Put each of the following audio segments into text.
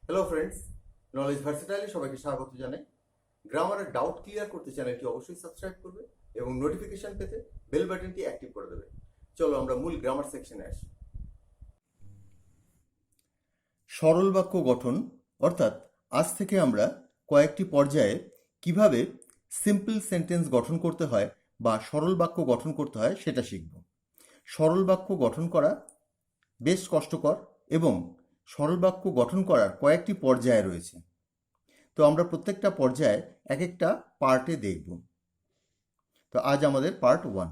Hello friends, knowledge ভার্সেটাইলে সবাইকে স্বাগত জানাই। গ্রামারের ডাউট ক্লিয়ার করতে চ্যানেলটি অবশ্যই সাবস্ক্রাইব করবে এবং নোটিফিকেশন পেতে বেল বাটনটি অ্যাক্টিভ করে দেবে। চলো আমরা মূল গ্রামার সেকশনে আসি। সরল বাক্য গঠন অর্থাৎ আজ থেকে আমরা কয়েকটি পর্যায়ে কিভাবে সিম্পল সেন্টেন্স গঠন করতে হয় বা সরল বাক্য গঠন করতে হয় সেটা শিখব। সরল বাক্য গঠন করা বেশ কষ্টকর এবং সরল বাক্য গঠন করার কয়েকটি পর্যায় রয়েছে। তো আমরা প্রত্যেকটা পর্যায়ে এক একটা পার্টে দেখব। তো আজ আমাদের পার্ট 1।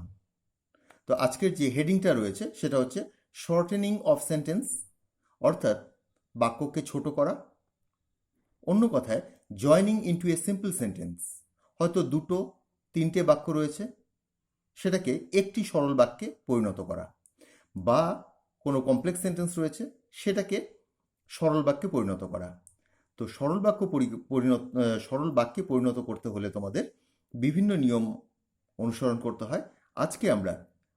তো আজকের যে হেডিংটা রয়েছে সেটা হচ্ছে শর্টেনিং অফ সেন্টেন্স, অর্থাৎ বাক্যকে ছোট করা। অন্য কথায় joining into a simple sentence. হয়তো দুটো তিনটে বাক্য রয়েছে, সেটাকে একটি সরল বাক্যে পরিণত করা, বা কোনো কমপ্লেক্স সেন্টেন্স রয়েছে সেটাকে সরল বাক্যে পরিণত করা। তো সরল বাক্যে পরিণত করতে হলে তোমাদের বিভিন্ন নিয়ম অনুসরণ করতে হয়। আজকে আমরা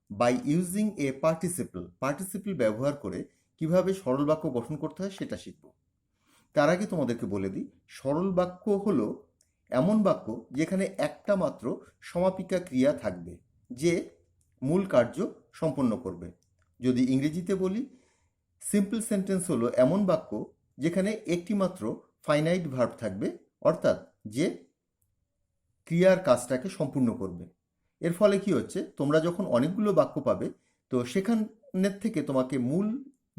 বাই ইউজিং এ পার্টিসিপল ব্যবহার করে কিভাবে সরল বাক্য গঠন করতে হয় সেটা শিখব। তার আগে তোমাদেরকে বলে দিই, সরল বাক্য হলো এমন বাক্য যেখানে একটা মাত্র সমাপিকা ক্রিয়া থাকবে যে মূল কার্য সম্পন্ন করবে। যদি ইংরেজিতে বলি, সিম্পল সেন্টেন্স হলো এমন বাক্য যেখানে একটি মাত্র ফাইনাইট ভার্ব থাকবে, অর্থাৎ যে ক্রিয়ার কাজটাকে সম্পূর্ণ করবে। এর ফলে কি হচ্ছে, তোমরা যখন অনেকগুলো বাক্য পাবে তো সেখানের থেকে তোমাকে মূল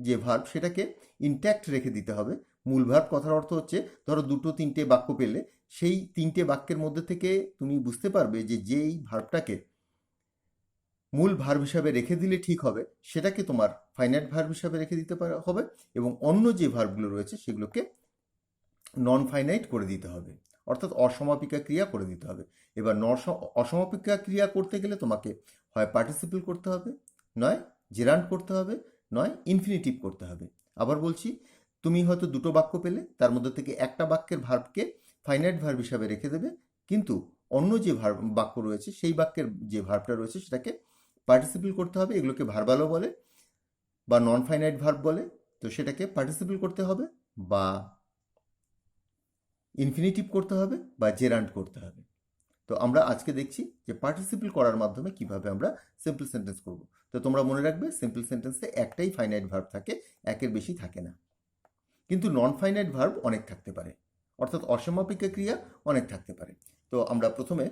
যে ভার্ব সেটাকে ইনট্যাক্ট রেখে দিতে হবে। মূল ভার্ব কথার অর্থ হচ্ছে, ধরো দুটো তিনটে বাক্য পেলে সেই তিনটে বাক্যের মধ্যে থেকে তুমি বুঝতে পারবে যে যেই ভার্বটাকে মূল ভার্ব হিসাবে রেখে দিলে ঠিক হবে সেটাকে তোমার ফাইনাইট ভার্ব হিসাবে রেখে দিতে হবে, এবং অন্য যে ভার্বগুলো রয়েছে সেগুলোকে নন ফাইনাইট করে দিতে হবে, অর্থাৎ অসমাপিকা ক্রিয়া করে দিতে হবে। এবার অসমাপিকা ক্রিয়া করতে গেলে তোমাকে হয় পার্টিসিপল করতে হবে, নয় জেরান্ড করতে হবে, নয় ইনফিনিটিভ করতে হবে। আবার বলছি, তুমি হয়তো দুটো বাক্য পেলে তার মধ্যে থেকে একটা বাক্যের ভার্বকে ফাইনাইট ভার্ব হিসাবে রেখে দেবে, কিন্তু অন্য যে বাক্য রয়েছে সেই বাক্যের যে ভার্বটা রয়েছে সেটাকে পার্টিসিপল করতে হবে। এগুলোকে ভার্বালও বলে বা নন ফাইনাইট ভার্ব বলে। তো সেটাকে পার্টিসিপল করতে হবে বা ইনফিনিটিভ করতে হবে বা জেরান্ড করতে হবে। তো আমরা আজকে দেখছি যে পার্টিসিপল করার মাধ্যমে কিভাবে আমরা সিম্পল সেন্টেন্স করব। তো তোমরা মনে রাখবে, সিম্পল সেন্টেন্সে একটাই ফাইনাইট ভার্ব থাকে, একের বেশি থাকে না। কিন্তু নন ফাইনাইট ভার্ব অনেক থাকতে পারে, অর্থাৎ অসমাপিকা ক্রিয়া অনেক থাকতে পারে। তো আমরা প্রথমে,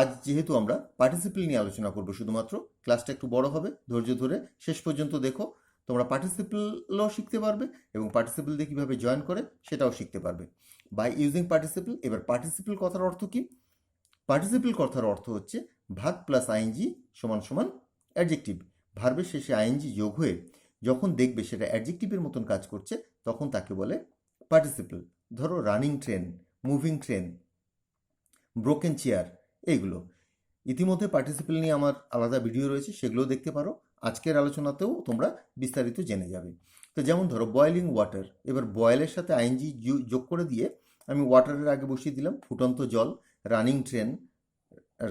আজ যেহেতু আমরা পার্টিসিপল নিয়ে আলোচনা করব শুধুমাত্র, ক্লাসটা একটু বড় হবে, ধৈর্য ধরে শেষ পর্যন্ত দেখো। তোমরা পার্টিসিপলও শিখতে পারবে এবং পার্টিসিপল দিয়ে কীভাবে জয়েন করে সেটাও শিখতে পারবে। By using participle. এবার পার্টিসিপল কথার অর্থ কি? পার্টিসিপল কথার অর্থ হচ্ছে ভার্ব প্লাস আইএনজি সমান সমান অ্যাডজেক্টিভ। ভার্বের শেষে আইএনজি যোগ হয়ে যখন দেখবে সেটা অ্যাডজেক্টিভের মতন কাজ করছে তখন তাকে বলে পার্টিসিপল। ধরো running train, moving train, broken chair, এইগুলো। ইতিমধ্যে পার্টিসিপল নিয়ে আমার আলাদা ভিডিও রয়েছে, সেগুলোও দেখতে পারো। আজকের আলোচনাতেও তোমরা বিস্তারিত জেনে যাবে। তো যেমন ধরো বয়েলিং ওয়াটার, এবার বয়েলের সাথে আইএনজি যোগ করে দিয়ে আমি ওয়াটারের আগে বসিয়ে দিলাম ফুটন্ত জল। রানিং ট্রেন,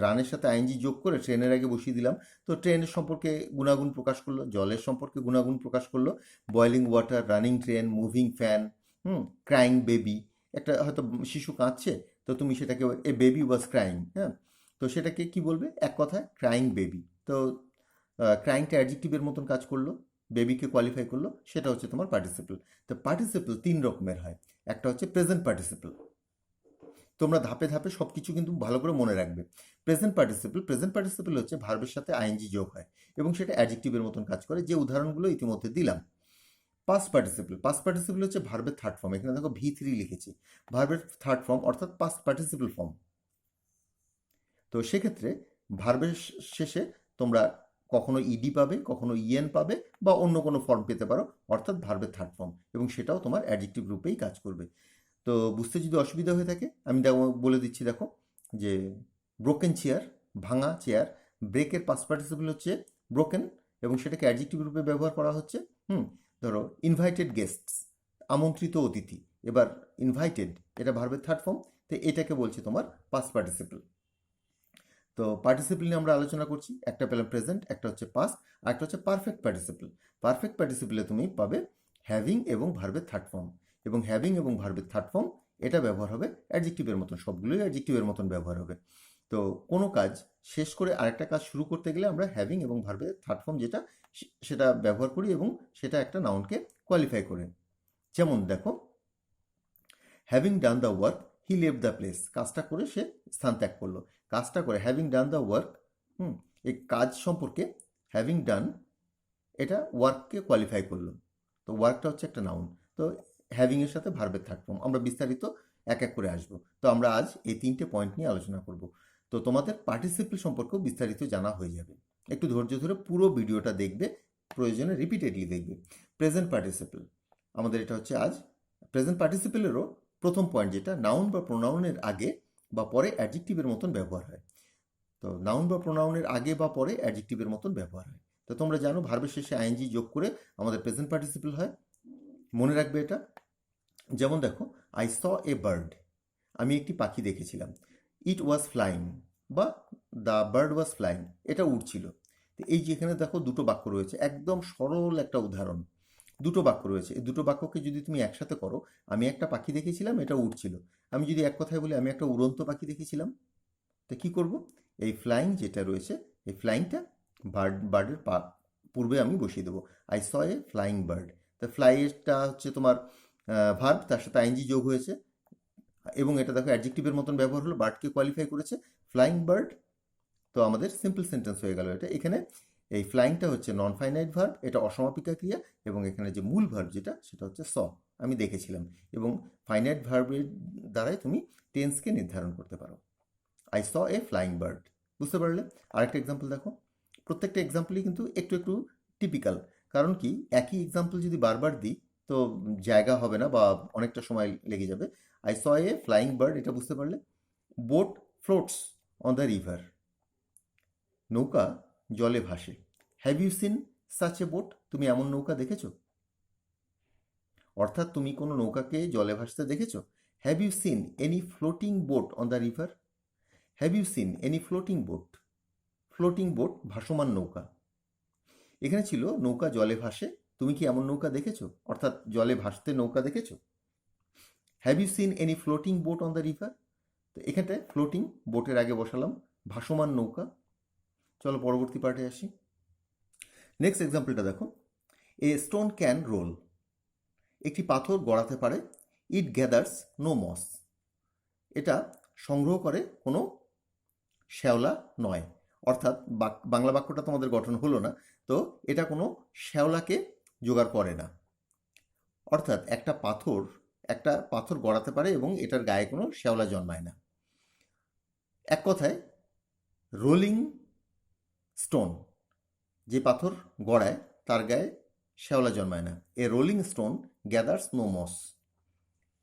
রানের সাথে আইএনজি যোগ করে ট্রেনের আগে বসিয়ে দিলাম। তো ট্রেনের সম্পর্কে গুণাগুণ প্রকাশ করলো, জলের সম্পর্কে গুণাগুণ প্রকাশ করলো। Boiling water, running train, moving fan, crying baby. একটা হয়তো শিশু কাঁদছে, তো তুমি সেটাকে এ বেবি ওয়াজ ক্রাইং, হ্যাঁ, তো সেটাকে কি বলবে এক কথায়? Crying baby. তো ক্রাইংটা অ্যাডজেক্টিভের মতন কাজ করলো, বেবিকে কোয়ালিফাই করলো, সেটা হচ্ছে তোমার পার্টিসিপল। তো পার্টিসিপল তিন রকমের হয়। একটা হচ্ছে প্রেজেন্ট পার্টিসিপল। তোমরা ধাপে ধাপে সব কিছু কিন্তু ভালো করে মনে রাখবে। প্রেজেন্ট পার্টিসিপল হচ্ছে ভার্বের সাথে আইএনজি যোগ হয় এবং সেটা অ্যাডজেক্টিভের মতন কাজ করে, যে উদাহরণগুলো ইতিমধ্যে দিলাম। পাস্ট পার্টিসিপল হচ্ছে ভার্বের থার্ড ফর্ম। এখানে দেখো V3 লিখেছি, ভার্বের থার্ড ফর্ম অর্থাৎ পাস্ট পার্টিসিপল ফর্ম। তো সেক্ষেত্রে ভার্বের শেষে তোমরা কখনো ইডি পাবে, কখনো ইএন পাবে, বা অন্য কোনো ফর্ম পেতে পারো, অর্থাৎ ভার্বের থার্ড ফর্ম, এবং সেটাও তোমার অ্যাডজেক্টিভ রূপেই কাজ করবে। তো বুঝতে যদি অসুবিধা হয়ে থাকে আমি বলে দিচ্ছি, দেখো যে ব্রোকেন চেয়ার, ভাঙা চেয়ার, ব্রেকের পাস্ট পার্টিসিপল হচ্ছে ব্রোকেন এবং সেটাকে অ্যাডজেক্টিভ রূপে ব্যবহার করা হচ্ছে। ধরো ইনভাইটেড গেস্টস, আমন্ত্রিত অতিথি। এবার ইনভাইটেড এটা ভার্বের থার্ড ফর্ম, তো এটাকে বলছে তোমার পাস্ট পার্টিসিপল। তো পার্টিসিপল নিয়ে আমরা আলোচনা করছি, একটা পেলাম প্রেজেন্ট, একটা হচ্ছে পাস্ট, আর একটা হচ্ছে পারফেক্ট পার্টিসিপল। পারফেক্ট পার্টিসিপলে তুমি পাবে হ্যাভিং এবং ভার্বের থার্ড ফর্ম। এবং হ্যাভিং এবং ভার্বের থার্ড ফর্ম এটা ব্যবহার হবে অ্যাডজেক্টিভের মতন, সবগুলোই অ্যাডজেক্টিভের মতন ব্যবহার হবে। তো কোনো কাজ শেষ করে আরেকটা কাজ শুরু করতে গেলে আমরা হ্যাভিং এবং ভার্বের থার্ড ফর্ম যেটা সেটা ব্যবহার করি এবং সেটা একটা নাউনকে কোয়ালিফাই করে। যেমন দেখো, having done the work he Lev the place, কাজটা করে সে স্থান ত্যাগ করলো। কাজটা করে হ্যাভিং ডান দ্য ওয়ার্ক, এই কাজ সম্পর্কে হ্যাভিং ডান এটা ওয়ার্ককে কোয়ালিফাই করলো। তো ওয়ার্কটা হচ্ছে একটা নাউন। তো হ্যাভিংয়ের সাথে ভার্বের থার্ড ফর্ম আমরা বিস্তারিত এক এক করে আসবো। তো আমরা আজ এই 3টে পয়েন্ট নিয়ে আলোচনা করব। তো তোমাদের পার্টিসিপল সম্পর্কেও বিস্তারিত জানা হয়ে যাবে। একটু ধৈর্য ধরে পুরো ভিডিওটা দেখবে, প্রয়োজনে রিপিটেডলি দেখবে। প্রেজেন্ট পার্টিসিপল আমাদের এটা হচ্ছে আজ। প্রেজেন্ট পার্টিসিপলেরও প্রথম পয়েন্ট যেটা নাউন বা প্রোনাউনের আগে বা পরে অ্যাডজেক্টিভের মতন ব্যবহার হয়। তো নাউন বা প্রোনাউনের আগে বা পরে অ্যাডজেক্টিভের মতন ব্যবহার হয়। তো তোমরা জানো ভার্বের শেষে আইএনজি যোগ করে আমাদের প্রেজেন্ট পার্টিসিপল হয়, মনে রাখবে এটা। যেমন দেখো, আই স এ বার্ড, আমি একটি পাখি দেখেছিলাম। ইট ওয়াজ ফ্লাইং বা দ্য বার্ড ওয়াজ ফ্লাইং, এটা উড়ছিল। তো এই যেখানে দেখো দুটো বাক্য রয়েছে, একদম সরল একটা উদাহরণ। দুটো বাক্য রয়েছে, এই দুটো বাক্যকে যদি তুমি একসাথে করো, আমি একটা পাখি দেখেছিলাম, এটা উড়ছিল। আমি যদি এক কথায় বলি আমি একটা উড়ন্ত পাখি দেখেছিলাম, তো কী করব? এই ফ্লাইং যেটা রয়েছে, এই ফ্লাইংটা বার্ডের পূর্বে আমি বসিয়ে দেবো। I saw a flying bird. তো ফ্লাইটা হচ্ছে তোমার ভার্ব, তার সাথে আইএনজি যোগ হয়েছে এবং এটা দেখো অ্যাডজেক্টিভের মতন ব্যবহার হলো, বার্ডকে কোয়ালিফাই করেছে, ফ্লাইং বার্ড। তো আমাদের সিম্পল সেন্টেন্স হয়ে গেল এটা। এখানে এই ফ্লাইংটা হচ্ছে নন ফাইনাইট ভার্ব, এটা অসমাপিকা ক্রিয়া, এবং এখানে যে মূল ভার্ব যেটা সেটা হচ্ছে স, আমি দেখেছিলাম। এবং ফাইনাইট ভার্বের দ্বারাই তুমি টেন্সকে নির্ধারণ করতে পারো। I saw a flying bird, বুঝতে পারলে? আরেকটা এক্সাম্পল দেখো, প্রত্যেকটা এক্সাম্পলই কিন্তু একটু একটু টিপিক্যাল। কারণ কি, একই এক্সাম্পল যদি বারবার দিই তো জায়গা হবে না বা অনেকটা সময় লেগে যাবে। I saw a flying bird, এটা বুঝতে পারলে? Boat floats on the river, নৌকা জলে ভাসে। Have you seen such a boat, তুমি এমন নৌকা দেখেছো? অর্থাৎ তুমি কোনো নৌকাকে জলে ভাসতে দেখেছো? Have you seen any floating boat on the river? Have you seen any floating boat, floating boat ভাসমান নৌকা। এখানে ছিল নৌকা জলে ভাসে, তুমি কি এমন নৌকা দেখেছো? অর্থাৎ জলে ভাসতে নৌকা দেখেছো। Have you seen any floating boat on the river, তো এখানটায় ফ্লোটিং বোটের আগে বসালাম ভাসমান নৌকা। চলো পরবর্তী পার্টে আসি। নেক্সট এক্সাম্পলটা দেখো, এ স্টোন ক্যান রোল, একটি পাথর গড়াতে পারে। ইট গ্যাদার্স নো মস, এটা সংগ্রহ করে কোনো শ্যাওলা নয়। অর্থাৎ বাংলা বাক্যটা তোমাদের গঠন হলো না, তো এটা কোনো শ্যাওলাকে জোগাড় করে না। অর্থাৎ একটা পাথর গড়াতে পারে এবং এটার গায়ে কোনো শ্যাওলা জন্মায় না। এক কথায় রোলিং স্টোন, যে পাথর গড়ায় তার গায়ে শ্যাওলা জন্মায় না। A rolling stone gathers no moss,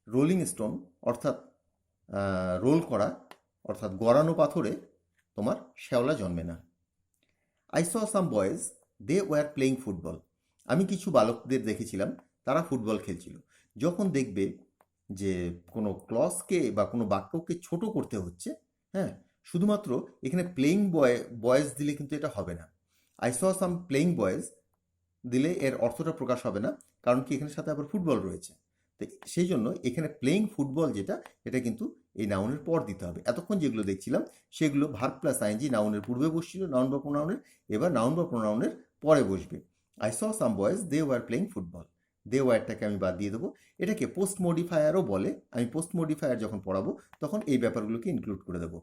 rolling stone অর্থাৎ রোল করা অর্থাৎ গড়ানো পাথরে তোমার শ্যাওলা জন্মে না। I saw some boys they were playing football, আমি কিছু বালকদের দেখেছিলাম তারা ফুটবল খেলছিল। যখন দেখবে যে কোনো ক্লজকে বা কোনো বাক্যকে ছোট করতে হচ্ছে, হ্যাঁ, শুধুমাত্র এখানে প্লেইং বয়েজ দিলে কিন্তু এটা হবে না। I saw some playing boys দিলে এর অর্থটা প্রকাশ হবে না, কারণ কি এখানে সাথে আবার ফুটবল রয়েছে। তো সেই জন্য এখানে প্লেইং ফুটবল যেটা, এটা কিন্তু এই নাউনের পর দিতে হবে। এতক্ষণ যেগুলো দেখছিলাম সেগুলো ভার্ব প্লাস আইএনজি নাউনের পূর্বে বসছিল, নাউন বা প্রোনাউনের, এবার নাউন বা প্রোনাউনের পরে বসবে। I saw some boys they were playing football, they ওয়ারটাকে আমি বাদ দিয়ে দেবো। এটাকে পোস্ট মডিফায়ারও বলে, আমি পোস্ট মডিফায়ার যখন পড়াবো তখন এই ব্যাপারগুলোকে ইনক্লুড করে দেবো।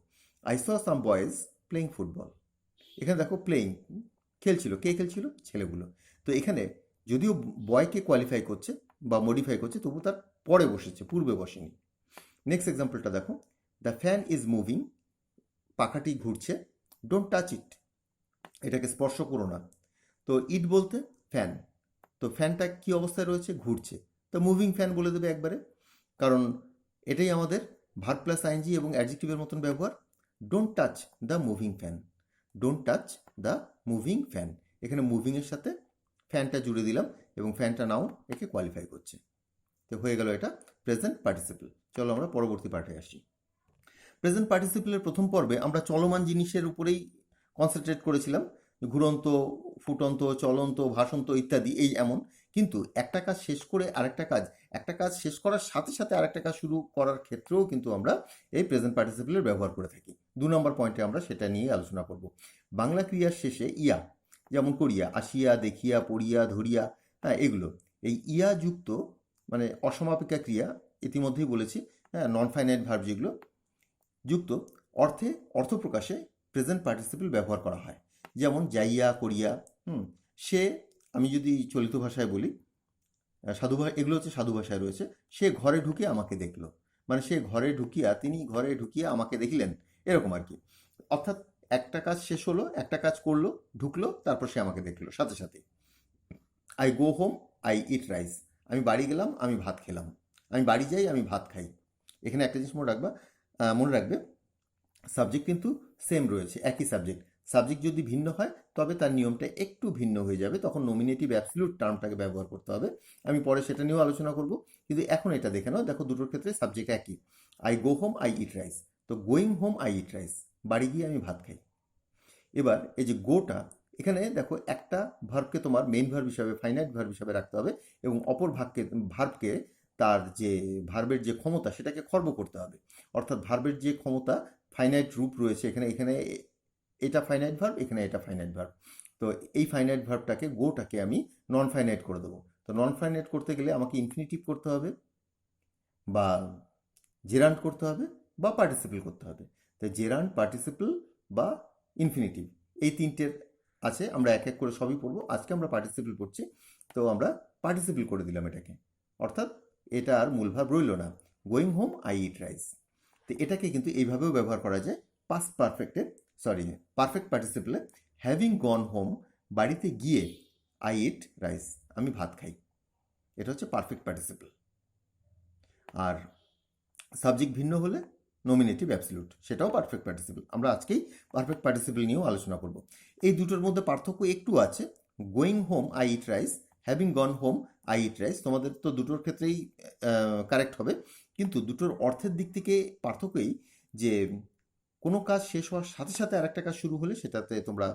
I saw some boys playing football, এখানে দেখো প্লেইং, খেলছিল, কে খেলছিল? ছেলেগুলো। তো এখানে যদিও বয়কে কোয়ালিফাই করছে বা মডিফাই করছে, তবু তার পরে বসেছে, পূর্বে বসেনি। নেক্সট এক্সাম্পলটা দেখো, দ্য ফ্যান ইজ মুভিং, পাখাটি ঘুরছে। ডোন্ট টাচ ইট, এটাকে স্পর্শ করো না। তো ইট বলতে ফ্যান, তো ফ্যানটা কি অবস্থায় রয়েছে? ঘুরছে। তো মুভিং ফ্যান বলে দেবে একবারে, কারণ এটাই আমাদের ভার্ব প্লাস আইএনজি এবং অ্যাডজেক্টিভের মতন ব্যবহার। Don't touch the moving fan, don't touch the moving fan, এখানে মুভিংয়ের সাথে ফ্যানটা জুড়ে দিলাম এবং ফ্যানটা নাউন, একে কোয়ালিফাই করছে। তো হয়ে গেল এটা প্রেজেন্ট পার্টিসিপল। চলো আমরা পরবর্তী পার্টে আসি। প্রেজেন্ট পার্টিসিপলের প্রথম পর্বে আমরা চলমান জিনিসের উপরেই কনসেন্ট্রেট করেছিলাম। ঘুরন্ত, ফুটন্ত, চলন্ত, ভাসন্ত ইত্যাদি এই এমন। কিন্তু একটা কাজ শেষ করে আরেকটা কাজ, একটা কাজ শেষ করার সাথে সাথে আরেকটা কাজ শুরু করার ক্ষেত্রেও কিন্তু আমরা এই প্রেজেন্ট পার্টিসিপেলের ব্যবহার করে থাকি। 2 নম্বর পয়েন্টে আমরা সেটা নিয়ে আলোচনা করব। বাংলা ক্রিয়ার শেষে ইয়া, যেমন করিয়া, আসিয়া, দেখিয়া, পড়িয়া, ধরিয়া, হ্যাঁ এগুলো এই ইয়া যুক্ত মানে অসমাপিকা ক্রিয়া, ইতিমধ্যেই বলেছি, হ্যাঁ নন ফাইনাইট ভার্ব যেগুলো যুক্ত অর্থে অর্থ প্রকাশে প্রেজেন্ট পার্টিসিপল ব্যবহার করা হয়। যেমন যাইয়া, করিয়া, সে, আমি যদি চলিত ভাষায় বলি, সাধু ভাষা, এগুলো হচ্ছে সাধু ভাষায় রয়েছে। সে ঘরে ঢুকে আমাকে দেখলো, মানে সে ঘরে ঢুকিয়া, তিনি ঘরে ঢুকিয়া আমাকে দেখিলেন, এরকম আর কি। অর্থাৎ একটা কাজ শেষ হলো, একটা কাজ করলো, ঢুকলো, তারপর সে আমাকে দেখলো সাথে সাথে। I go home, I eat rice, আমি বাড়ি গেলাম, আমি ভাত খেলাম, আমি বাড়ি যাই, আমি ভাত খাই। এখানে একটা জিনিস মনে রাখবে, সাবজেক্ট কিন্তু সেম রয়েছে, একই সাবজেক্ট। সাবজেক্ট যদি ভিন্ন হয় তবে তার নিয়মটা একটু ভিন্ন হয়ে যাবে, তখন নমিনেটিভ অ্যাবসলিউট টার্মটাকে ব্যবহার করতে হবে। আমি পরে সেটা নিয়েও আলোচনা করব, কিন্তু এখন এটা দেখে নাও, দেখো দুটোর ক্ষেত্রে সাবজেক্ট একই। I go home, I eat rice, তো going home, I eat rice, বাড়ি গিয়ে আমি ভাত খাই। এবার এই যে গোটা, এখানে দেখো একটা ভার্বকে তোমার মেইন ভার্ব হিসাবে, ফাইনাইট ভার্ব হিসাবে রাখতে হবে, এবং অপর ভার্বকে তার যে ভার্বের যে ক্ষমতা সেটাকে খর্ব করতে হবে। অর্থাৎ ভার্বের যে ক্ষমতা, ফাইনাইট রূপ রয়েছে এখানে, এখানে এটা ফাইনাইট ভার্ব, এখানে এটা ফাইনাইট ভার্ব। তো এই ফাইনাইট ভার্বটাকে, গোটাকে আমি নন ফাইনাইট করে দেবো। তো নন ফাইনাইট করতে গেলে আমাকে ইনফিনিটিভ করতে হবে, বা জেরান্ট করতে হবে, বা পার্টিসিপল করতে হবে। তো জেরান্ট, পার্টিসিপল বা ইনফিনিটিভ, এই তিনটের আছে। আমরা এক এক করে সবই পড়বো, আজকে আমরা পার্টিসিপল পড়ছি, তো আমরা পার্টিসিপল করে দিলাম এটাকে। অর্থাৎ এটা আর মূল ভাব রইল না, going home, I eat rice. তো এটাকে কিন্তু এইভাবেও ব্যবহার করা যায় পাস্ট পারফেক্টে, সরি পারফেক্ট পার্টিসিপলে, হ্যাভিং গন হোম, বাড়িতে গিয়ে, আই ইট রাইস, আমি ভাত খাই। এটা হচ্ছে পারফেক্ট পার্টিসিপল। আর সাবজেক্ট ভিন্ন হলে নমিনেটিভ অ্যাবসলিউট, সেটাও পারফেক্ট পার্টিসিপল। আমরা আজকেই পারফেক্ট পার্টিসিপল নিয়েও আলোচনা করব। এই দুটোর মধ্যে পার্থক্য একটু আছে। Going home, I eat rice, having gone home, I eat rice, তোমাদের তো দুটোর ক্ষেত্রেই কারেক্ট হবে, কিন্তু দুটোর অর্থের দিক থেকে পার্থক্যই যে কোনো কাজ শেষ হওয়ার সাথে সাথে আরেকটা কাজ শুরু হলে সেটাতে তোমরা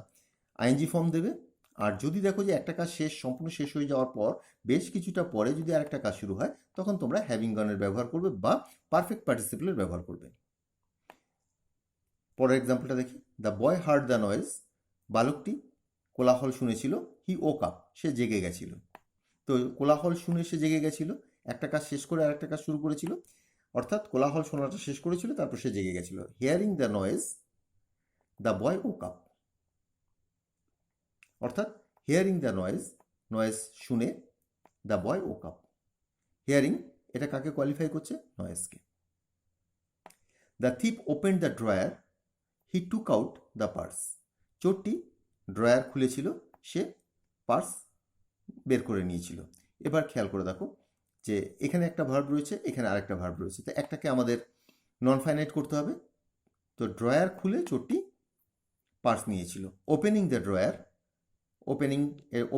আইএনজি ফর্ম দেবে। আর যদি দেখো যে একটা কাজ সম্পূর্ণ শেষ হয়ে যাওয়ার পর বেশ কিছুটা পরে যদি আরেকটা কাজ শুরু হয়, তখন তোমরা হ্যাভিং গনের ব্যবহার করবে বা পারফেক্ট পার্টিসিপলের ব্যবহার করবে। পরের এক্সাম্পলটা দেখি। The boy heard the noise, বালকটি কোলাহল শুনেছিল, হি ওক আপ, সে জেগে গেছিল। তো কোলাহল শুনে সে জেগে গেছিল, একটা কাজ শেষ করে আরেকটা কাজ শুরু করেছিল, অর্থাৎ কোলাহল শোনাটা শেষ করেছিল, তারপর সে জেগে গেছিল। Hearing the noise, the boy woke up, অর্থাৎ হিয়ারিং দ্য নয়েজ, নয়েজ শুনে, the boy woke up. Hearing এটা কাকে কোয়ালিফাই করছে? নয়েজকে। The thief open the drawer, he took out the purse, চোরটি ড্রয়ার খুলেছিল, সে পার্স বের করে নিয়েছিল। এবার খেয়াল করে দেখো যে এখানে একটা ভার্ব রয়েছে, এখানে আরেকটা ভার্ব রয়েছে, তো একটাকে আমাদের নন ফাইনাইট করতে হবে। তো ড্রয়ার খুলে চোরটি পার্স নিয়েছিল। ওপেনিং দ্য ড্রয়ার,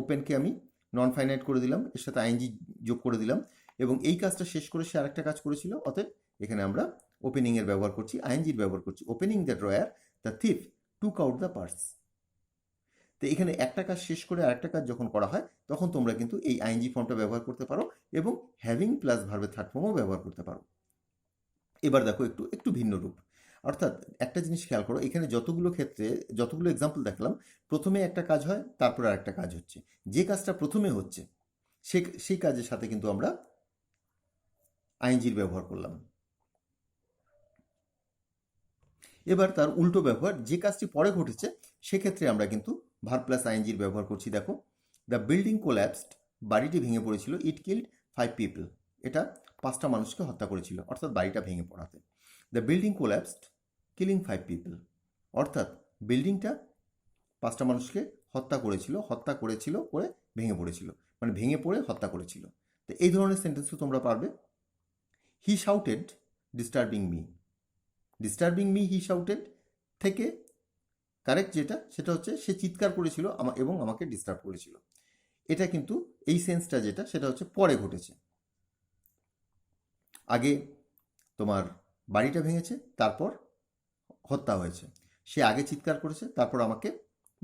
ওপেনকে আমি নন ফাইনাইট করে দিলাম, এর সাথে আইএনজি যোগ করে দিলাম, এবং এই কাজটা শেষ করে সে আরেকটা কাজ করেছিল, অতএব এখানে আমরা ওপেনিংয়ের ব্যবহার করছি, আইএনজির ব্যবহার করছি। Opening the drawer, the thief took out the purse. তো এখানে একটা কাজ শেষ করে আরেকটা কাজ যখন করা হয়, তখন তোমরা কিন্তু এই আইএনজি ফর্মটা ব্যবহার করতে পারো, এবং হ্যাভিং প্লাস ভার্বের থার্ড ফর্মও ব্যবহার করতে পারো। এবার দেখো একটু একটু ভিন্ন রূপ। অর্থাৎ একটা জিনিস খেয়াল করো, এখানে যতগুলো ক্ষেত্রে যতগুলো এক্সাম্পল দেখালাম, প্রথমে একটা কাজ হয়, তারপর আর একটা কাজ হচ্ছে। যে কাজটা প্রথমে হচ্ছে সেই কাজের সাথে কিন্তু আমরা আইএনজির ব্যবহার করলাম। এবার তার উল্টো ব্যবহার, যে কাজটি পরে ঘটেছে সেক্ষেত্রে আমরা কিন্তু ভার্ব প্লাস আইএনজির ব্যবহার করছি। দেখো, দ্য বিল্ডিং কোল্যাপসড, বাড়িটি ভেঙে পড়েছিল, ইট কিল্ড 5 পিপল, এটা 5টা মানুষকে হত্যা করেছিল, অর্থাৎ বাড়িটা ভেঙে পড়াতে। The building collapsed killing 5 people, অর্থাৎ বিল্ডিংটা 5টা মানুষকে হত্যা করেছিল করে ভেঙে পড়েছিল, মানে ভেঙে পড়ে হত্যা করেছিল। তো এই ধরনের সেন্টেন্সও তোমরা পারবে। He shouted disturbing me, disturbing me he shouted থেকে কারেক্ট যেটা, সেটা হচ্ছে সে চিৎকার করেছিল এবং আমাকে ডিস্টার্ব করেছিল। এটা কিন্তু এই সেন্সটা যেটা, সেটা হচ্ছে পরে ঘটেছে। আগে তোমার বাড়িটা ভেঙেছে, তারপর হত্যা হয়েছে। সে আগে চিৎকার করেছে, তারপর আমাকে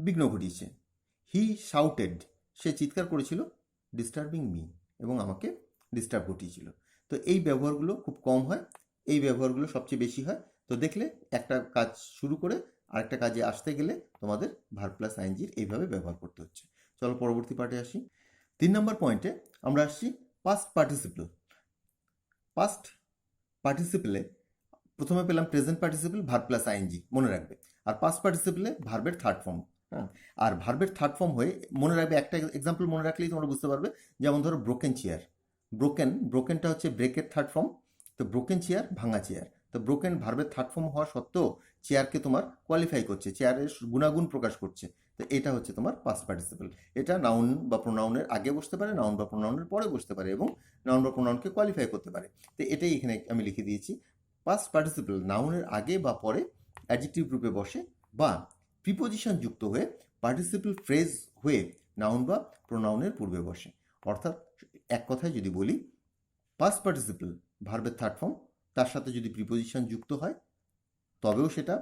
বিঘ্ন ঘটিয়েছে। হি শাউটেড, সে চিৎকার করেছিল, ডিস্টার্বিং মি, এবং আমাকে ডিস্টার্ব ঘটিয়েছিল। তো এই ব্যবহারগুলো খুব কম হয়, এই ব্যবহারগুলো সবচেয়ে বেশি হয়। তো দেখলে একটা কাজ শুরু করে আরেকটা কাজে আসতে গেলে তোমাদের ভার্ব প্লাস আইএনজির এইভাবে ব্যবহার করতে হচ্ছে। চলো পরবর্তী পার্টে আসি। 3 নম্বর পয়েন্টে আমরা আসছি পাস্ট পার্টিসিপল। পাস্ট পার্টিসিপেলে প্রথমে পেলাম present participle verb plus ING, মনে রাখবে। আর পাস্ট পার্টিসিপেলে ভার্বের থার্ড ফর্ম। হ্যাঁ, আর ভার্বের থার্ড ফর্ম হয়ে মনে রাখবে, একটা এক্সাম্পল মনে রাখলেই তোমরা বুঝতে পারবে। যেমন ধরো ব্রোকেন চেয়ার, ব্রোকেনটা হচ্ছে ব্রেকের থার্ড ফর্ম। তো ব্রোকেন চেয়ার, ভাঙা চেয়ার। তো ব্রোকেন ভার্বের থার্ড ফর্ম হওয়া সত্ত্বেও চেয়ারকে তোমার কোয়ালিফাই করছে, চেয়ারের গুণাগুণ প্রকাশ করছে। তো এটা হচ্ছে তোমার পাস্ট পার্টিসিপল। এটা নাউন বা প্রোনাউনের আগে বসতে পারে, নাউন বা প্রোনাউনের পরে বসতে পারে, এবং নাউন বা প্রোনাউনকে কোয়ালিফাই করতে পারে। তো এটাই এখানে আমি লিখে দিয়েছি। পাস্ট পার্টিসিপল নাউনের আগে বা পরে অ্যাডজেক্টিভ রূপে বসে, বা প্রিপোজিশন যুক্ত হয়ে পার্টিসিপল ফ্রেজ হয়ে নাউন বা প্রোনাউনের পূর্বে বসে। অর্থাৎ এক কথায় যদি বলি, পাস্ট পার্টিসিপল ভার্বের থার্ড ফর্ম, তার সাথে যদি প্রিপোজিশন যুক্ত হয় তবেও সেটা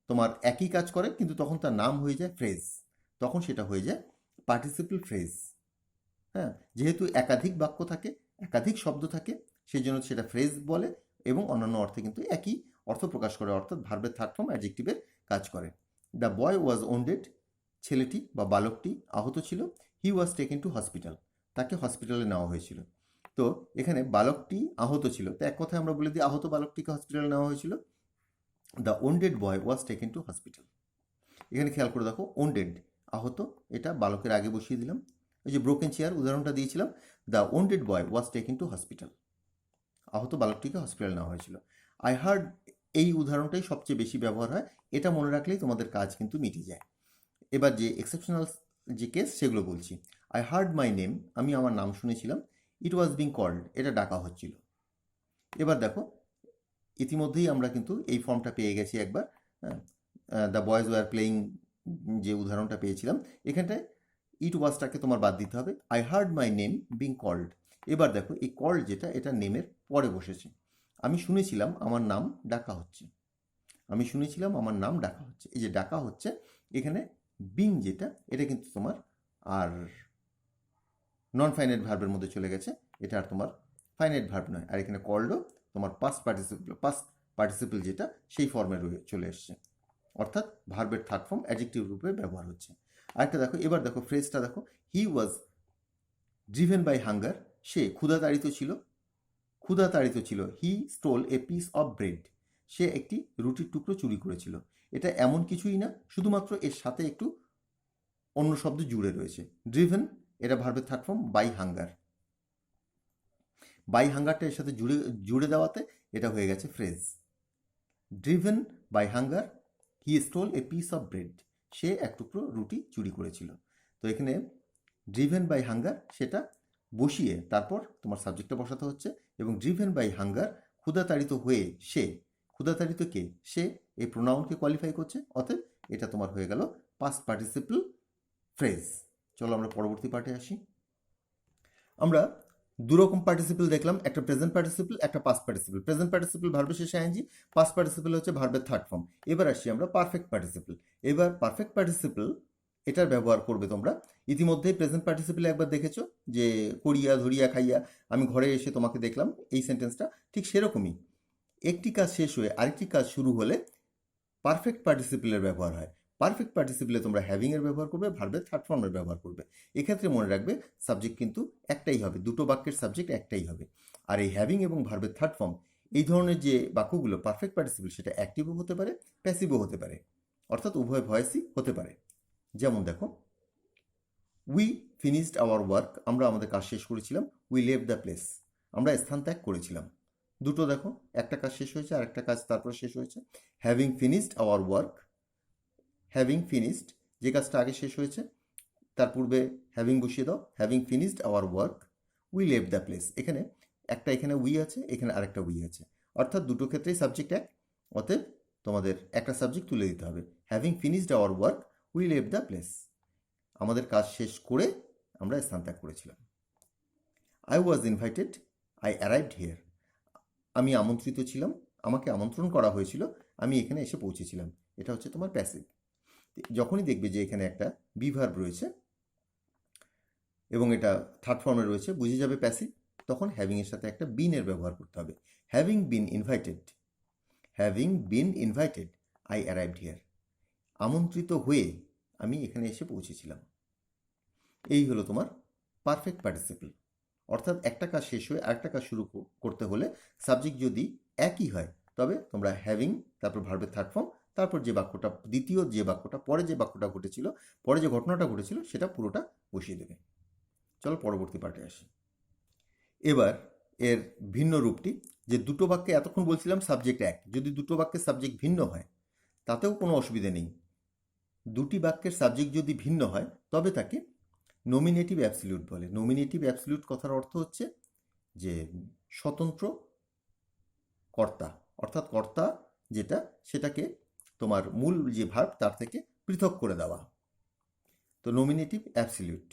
তোমার একই কাজ করে, কিন্তু তখন তার নাম হয়ে যায় ফ্রেজ, তখন সেটা হয়ে যায় পার্টিসিপল ফ্রেজ। হ্যাঁ, যেহেতু একাধিক বাক্য থাকে, একাধিক শব্দ থাকে, সেই জন্য সেটা ফ্রেজ বলে, এবং অন্যান্য অর্থে কিন্তু একই অর্থ প্রকাশ করে, অর্থাৎ ভার্বের থার্ড ফর্ম অ্যাডজেক্টিভের কাজ করে। দ্য বয় ওয়াজ ওন্ডেড, ছেলেটি বা বালকটি আহত ছিল। হি ওয়াজ টেকেন টু হসপিটাল, তাকে হসপিটালে নেওয়া হয়েছিল। তো এখানে বালকটি আহত ছিল, তো এক কথায় আমরা বলে দিই আহত বালকটিকে হসপিটালে নেওয়া হয়েছিল। The wounded boy was taken to hospital. এখানে খেয়াল করে দেখো, ওন্ডেড আহত, এটা বালকের আগে বসিয়ে দিলাম। এই যে ব্রোকেন চেয়ার উদাহরণটা দিয়েছিলাম, the wounded boy was taken to hospital, আহত বালকটিকে হসপিটাল নেওয়া হয়েছিল। আই হার্ড, এই উদাহরণটাই সবচেয়ে বেশি ব্যবহার হয়, এটা মনে রাখলেই তোমাদের কাজ কিন্তু মিটে যায়। এবার যে এক্সেপশনাল যে কেস সেগুলো বলছি। আই হার্ড মাই নেম, আমি আমার নাম শুনেছিলাম। ইট ওয়াজ বিং কল্ড, এটা ডাকা হচ্ছিল। এবার দেখো, ইতিমধ্যেই আমরা কিন্তু এই ফর্মটা পেয়ে গেছি একবার। দ্য বয়েজ ওয়ার প্লেয়িং যে উদাহরণটা পেয়েছিলাম, এখানটায় ইট ওয়াজটাকে তোমার বাদ দিতে হবে। I heard my name being called. এবার দেখো, এই কল্ড যেটা, এটা নেমের পরে বসেছে। আমি শুনেছিলাম আমার নাম ডাকা হচ্ছে, আমি শুনেছিলাম আমার নাম ডাকা হচ্ছে। এই যে ডাকা হচ্ছে, এখানে বিং যেটা, এটা কিন্তু তোমার আর নন ফাইনাইট ভার্বের মধ্যে চলে গেছে, এটা আর তোমার ফাইনাইট ভার্ব নয়। আর এখানে কল্ডও তোমার পাস্ট পার্টিসিপল যেটা, সেই ফর্মে চলে এসছে, অর্থাৎ ভার্বের থার্ড ফর্ম অ্যাডজেক্টিভ রূপে ব্যবহার হচ্ছে। আরেকটা দেখো, এবার দেখো ফ্রেজটা দেখো, he was driven by hunger, সে ক্ষুধাতাড়িত ছিল, ক্ষুধাতাড়িত ছিল। He stole a piece of bread, সে একটি রুটির টুকরো চুরি করেছিল। এটা এমন কিছুই না, শুধুমাত্র এর সাথে একটু অন্য শব্দ জুড়ে রয়েছে। ড্রিভেন, এটা ভার্বের third form by hunger, by হাঙ্গারটা এর সাথে জুড়ে দেওয়াতে এটা হয়ে গেছে phrase. Driven by hunger, he stole a piece of bread, সে এক টুকরো রুটি চুরি করেছিল। তো এখানে ড্রিভেন বাই হাঙ্গার সেটা বসিয়ে তারপর তোমার সাবজেক্টটা বসাতে হচ্ছে, এবং ড্রিভেন বাই হাঙ্গার, ক্ষুধাতাড়িত হয়ে সে, ক্ষুধাতাড়িত কে, সে এই প্রোনাউনকে কোয়ালিফাই করছে, অতএব এটা তোমার হয়ে গেল পাস্ট পার্টিসিপল ফ্রেজ। চলো আমরা পরবর্তী পার্টে আসি। আমরা দুরকম পার্টিসিপল দেখলাম, একটা প্রেজেন্ট পার্টিসিপল, একটা পাস্ট পার্টিসিপল। প্রেজেন্ট পার্টিসিপল ভার্বের শেষে আইএনজি, পাস্ট পার্টিসিপল হচ্ছে ভার্বের থার্ড ফর্ম। এবার আসি আমরা পারফেক্ট পার্টিসিপল। এবার পারফেক্ট পার্টিসিপল এটার ব্যবহার করবে তোমরা। ইতিমধ্যেই প্রেজেন্ট পার্টিসিপলে একবার দেখেছো যে করিয়া ধরিয়া খাইয়া আমি ঘরে এসে তোমাকে দেখলাম, এই সেন্টেন্সটা ঠিক সেরকমই। একটি কাজ শেষ হয়ে আরেকটি কাজ শুরু হলে পারফেক্ট পার্টিসিপলের ব্যবহার হয়। পারফেক্ট পার্টিসিপলে তোমরা হ্যাভিংয়ের ব্যবহার করবে, ভার্বের থার্ড ফর্মের ব্যবহার করবে। এক্ষেত্রে মনে রাখবে সাবজেক্ট কিন্তু একটাই হবে, দুটো বাক্যের সাবজেক্ট একটাই হবে। আর এই হ্যাভিং এবং ভার্বের থার্ড ফর্ম, এই ধরনের যে বাক্যগুলো পারফেক্ট পার্টিসিপল, সেটা অ্যাক্টিভও হতে পারে, প্যাসিভও হতে পারে, অর্থাৎ উভয় ভয়েসই হতে পারে। যেমন দেখো, উই ফিনিশড আওয়ার ওয়ার্ক, আমরা আমাদের কাজ শেষ করেছিলাম। উই লেভ দ্য প্লেস, আমরা স্থান ত্যাগ করেছিলাম। দুটো দেখো, একটা কাজ শেষ হয়েছে আর একটা কাজ তারপর শেষ হয়েছে। Having finished our work, having finished যে কাজটা আগে শেষ হয়েছে তার পূর্বে হ্যাভিং বসিয়ে দাও, having finished our work we leave the place. এখানে একটা, এখানে উই আছে, এখানে আরেকটা উই আছে, অর্থাৎ দুটো ক্ষেত্রেই সাবজেক্ট এক, অতএব তোমাদের একটা সাবজেক্ট তুলে দিতে হবে। Having finished our work we leave the place, আমাদের কাজ শেষ করে আমরা স্থান ত্যাগ করেছিলাম। I was invited, I arrived here, আমি আমন্ত্রিত ছিলাম, আমাকে আমন্ত্রণ করা হয়েছিল, আমি এখানে এসে পৌঁছেছিলাম। এটা হচ্ছে তোমার প্যাসিভ। যখনই দেখবে যে এখানে একটা বি ভার্ব রয়েছে এবং এটা থার্ড ফর্মে রয়েছে, বুঝে যাবে প্যাসিভ, তখন হ্যাভিংয়ের সাথে একটা বিন এর ব্যবহার করতে হবে। Having been invited, having been invited I arrived here, আমন্ত্রিত হয়ে আমি এখানে এসে পৌঁছেছিলাম। এই হলো তোমার পারফেক্ট পার্টিসিপল। অর্থাৎ একটা কাজ শেষ হয়ে আরেকটা কাজ শুরু করতে হলে সাবজেক্ট যদি একই হয় তবে তোমরা হ্যাভিং, তারপর ভার্বের থার্ড ফর্ম, তারপর যে বাক্যটা, দ্বিতীয় যে বাক্যটা, পরে যে বাক্যটা ঘটেছিল, পরে যে ঘটনাটা ঘটেছিল সেটা পুরোটা বসিয়ে দেবে। চলো পরবর্তী পার্টে আসি। এবার এর ভিন্ন রূপটি, যে দুটো বাক্যে এতক্ষণ বলছিলাম সাবজেক্ট এক, যদি দুটো বাক্যের সাবজেক্ট ভিন্ন হয় তাতেও কোনো অসুবিধা নেই। দুটি বাক্যের সাবজেক্ট যদি ভিন্ন হয় তবে তাকে নমিনেটিভ অ্যাবসলিউট বলে। নমিনেটিভ অ্যাবসলিউট কথার অর্থ হচ্ছে যে স্বতন্ত্র কর্তা, অর্থাৎ কর্তা যেটা সেটাকে তোমার মূল যে ভার্ব তার থেকে পৃথক করে দেওয়া। তো নমিনেটিভ অ্যাবসলিউট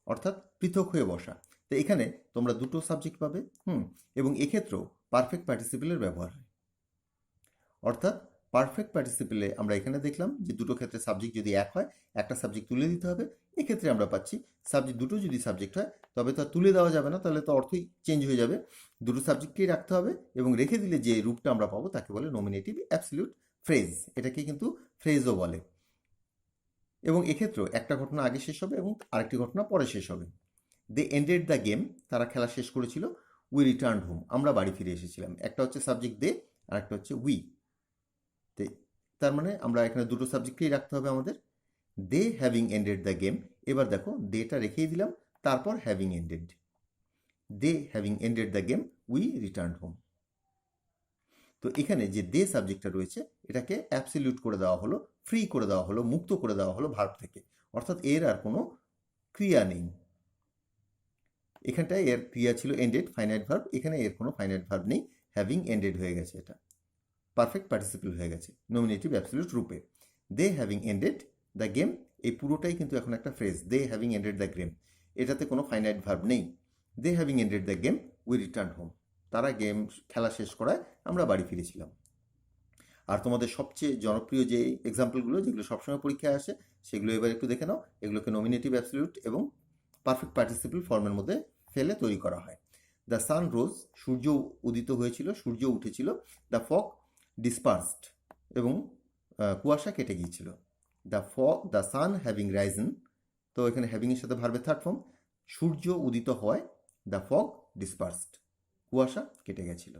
অর্থাৎ পৃথক হয়ে বসা। তো এখানে তোমরা দুটো সাবজেক্ট পাবে, এবং এক্ষেত্রেও পারফেক্ট পার্টিসিপেলের ব্যবহার হয়। অর্থাৎ পারফেক্ট পার্টিসিপেলে আমরা এখানে দেখলাম যে দুটো ক্ষেত্রে সাবজেক্ট যদি এক হয় একটা সাবজেক্ট তুলে দিতে হবে। এক্ষেত্রে আমরা পাচ্ছি সাবজেক্ট দুটো যদি সাবজেক্ট হয় তবে তো আর তুলে দেওয়া যাবে না, তাহলে তো অর্থই চেঞ্জ হয়ে যাবে। দুটো সাবজেক্টকেই রাখতে হবে এবং রেখে দিলে যে রূপটা আমরা পাবো তাকে বলে নমিনেটিভ অ্যাবসলিউট ফ্রেজ। এটাকে কিন্তু ফ্রেজও বলে। এবং এক্ষেত্রেও একটা ঘটনা আগে শেষ হবে এবং আরেকটি ঘটনা পরে শেষ হবে। দে এন্ডেড দ্য গেম, তারা খেলা শেষ করেছিল। উই রিটার্ন হোম, আমরা বাড়ি ফিরে এসেছিলাম। একটা হচ্ছে সাবজেক্ট দে আর একটা হচ্ছে উই। তার মানে আমরা এখানে দুটো সাবজেক্টকেই রাখতে হবে আমাদের। They having ended the game, এবার দেখো দেটা রেখেই দিলাম, তারপর having ended. They having ended the game we return home. তো এখানে যে দে সাবজেক্টটা রয়েছে এটাকে অ্যাবসলিউট করে দেওয়া হলো, ফ্রি করে দেওয়া হলো, মুক্ত করে দেওয়া হলো ভার্ব থেকে, অর্থাৎ এর আর কোনো ক্রিয়া নেই। এখানটায় এর ক্রিয়া ছিল এন্ডেড, ফাইনাইট ভার্ব, এখানে এর কোনো ফাইনাইট ভার্ব নেই, হ্যাভিং এন্ডেড হয়ে গেছে, এটা পারফেক্ট পার্টিসিপল হয়ে গেছে নমিনেটিভ অ্যাবসলিউট রূপে। They having ended the game, এই পুরোটাই কিন্তু এখন একটা phrase, they having ended the game, এটাতে কোনো ফাইনাইট ভার্ব নেই। They having ended the game we return home, তারা গেম খেলা শেষ করায় আমরা বাড়ি ফিরেছিলাম। আর তোমাদের সবচেয়ে জনপ্রিয় যে এক্সাম্পলগুলো যেগুলো সবসময় পরীক্ষায় আসে সেগুলো এবার একটু দেখে নাও। এগুলোকে নমিনেটিভ অ্যাবসলিউট এবং পারফেক্ট পার্টিসিপল ফর্মের মধ্যে ফেলে তৈরি করা হয়। দ্য সান রোজ, সূর্য উদিত হয়েছিল, সূর্য উঠেছিল। দ্য ফগ ডিসপার্সড, এবং কুয়াশা কেটে গিয়েছিল। দ্য সান হ্যাভিং রাইজেন, তো এখানে হ্যাভিংয়ের সাথে ভার্বের থার্ড ফর্ম। সূর্য উদিত হয়, দ্য ফগ ডিসপার্সড, কুয়াশা কেটে গেছিল।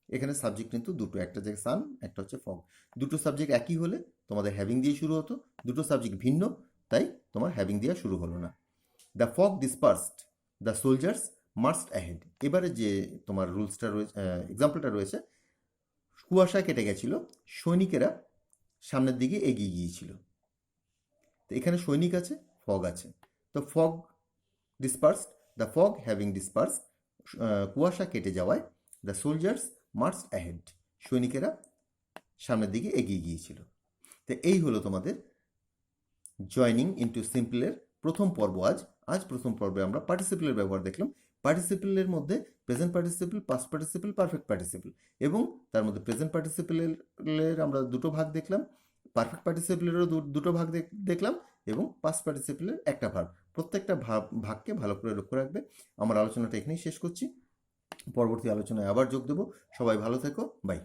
এখানে সাবজেক্ট কিন্তু দুটো, একটা যে সান, একটা হচ্ছে ফগ। দুটো সাবজেক্ট একই হলে তোমাদের হ্যাভিং দিয়ে শুরু হতো, দুটো সাবজেক্ট ভিন্ন তাই তোমার হ্যাভিং দিয়ে শুরু হলো না। The fog dispersed, the soldiers marched ahead, এবারে যে তোমার রুলসটা রয়েছে, এক্সাম্পলটা রয়েছে, কুয়াশা কেটে গেছিল, সৈনিকেরা সামনের দিকে এগিয়ে গিয়েছিল। তো এখানে সৈনিক আছে, ফগ আছে, তো fog dispersed, the fog having disperse, কুয়াশা কেটে যাওয়ায়, দ্য সোলজার্স মার্চড অ্যাহেড, সৈনিকেরা সামনের দিকে এগিয়ে গিয়েছিল। তো এই হলো তোমাদের জয়নিং ইনটু সিম্পলের প্রথম পর্ব। আজ প্রথম পর্বে আমরা পার্টিসিপেলের ব্যবহার দেখলাম। পার্টিসিপেলের মধ্যে present participle, past participle, perfect participle, এবং তার মধ্যে প্রেজেন্ট পার্টিসিপেলের আমরা দুটো ভাগ দেখলাম, পারফেক্ট পার্টিসিপেলেরও দুটো ভাগ দেখলাম, এবং পাস্ট পার্টিসিপেলের একটা ভাগ। প্রত্যেকটা ভাগকে ভালো করে লক্ষ্য রাখবে। আমার আলোচনাটা এখানেই শেষ করছি, পরবর্তী আলোচনায় আবার যোগ দেবো। সবাই ভালো থেকো, বাই।